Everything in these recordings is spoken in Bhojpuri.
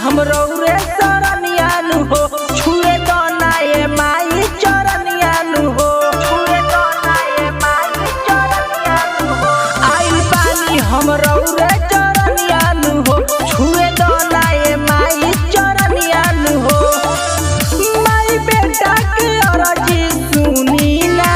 हम रौरे शरणियानु हो, छुए तो नाये माई चरणियानु हो, छुए तो नाये माई चरणियानु हो। आइल बानी हम रौरे चरणियानु हो, छुए तो नाये माई चरणियानु हो। माई बेटा के अरजी सुनी ना,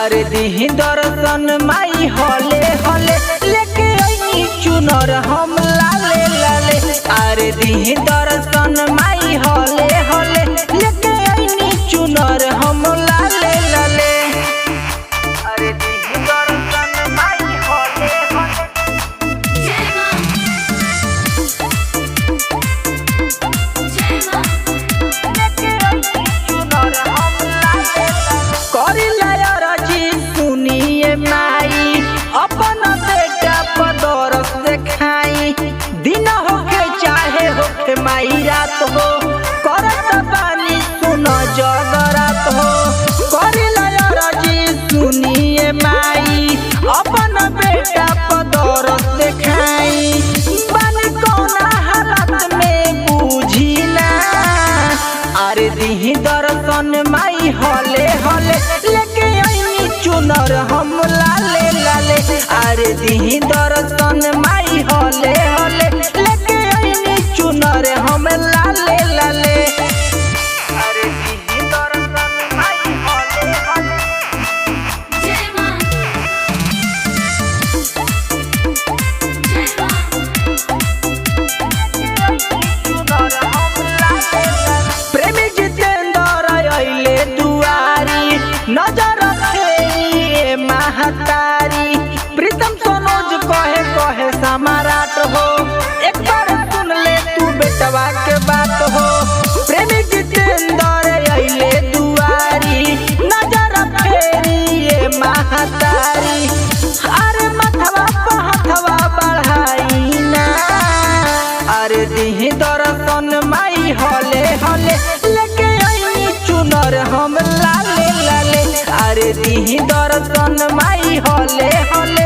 अरे दिही दर्शन माई हले हले, लेके आई चुनर हम लाले लाले। अरे दिही दर्शन माई हले हले, लेके आई चुनर हम लाले लाले। अरे दिही दर्शन माई हले हले, लेके आई चुनर हम लाले लाले। करिला अरजी सुनिए माई, अपन बेटा पर दरस देखाई। दिन होके चाहे होके माई रात हो, करत बानी सुन जगरात हो। करिला अरजी सुनिए माई, अपन बेटा पर दरस देखाई। बानी कौना हालत में बूझी ना, अरे दिही दर्शन माई हले हले, लेके आई चुनर हम लाले लाले। अरे दिही दर्शन माई हले हले, लेके आई चुनर हम लाले लाले। अरे दिही दर्शन माई हले हले, चुनर हम लाले लाले। प्रेमी जितेंद्र अइले दुआरी, नजर रखे महतारी। प्रीतम सनोज कहे कहे सम्राट हो, एक बार सुन ले तू बेटवा के बात हो। प्रेमी जितेंद्र अइले दुआरी, नजर फेरी महतारी। अरे मथवा पहथवा बढ़ाई ना, अरे दिही दर्शन माई हले हले, लेके आई चुनर हम लाले लाले। अरे दिही दर्शन माई हले हले,